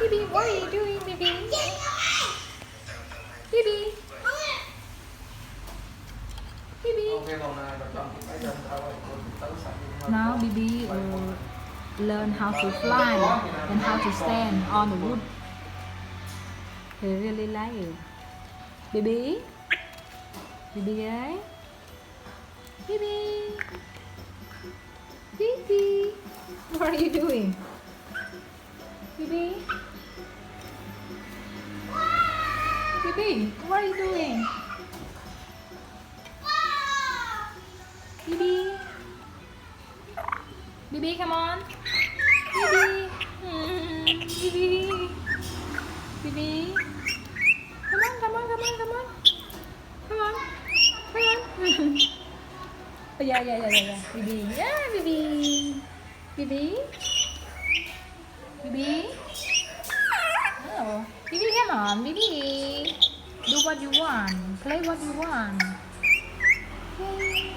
Bibi, what are you doing, Bibi? Bibi. Bibi. Now Bibi learn how to fly and how to stand on the wood. He really like it. Bibi. Bibi Grey. Bibi. Bibi. What are you doing? Bibi. Bibi, what are you doing? Bibi. Bibi, come on. Bibi. Bibi. Bibi. Come on, come on, come on, come on. Come on. Come on. Oh, yeah. Bibi. Yeah, Bibi. Bibi. Bibi. Oh, Bibi, come on, Bibi. Do what you want. Play what you want. Yay.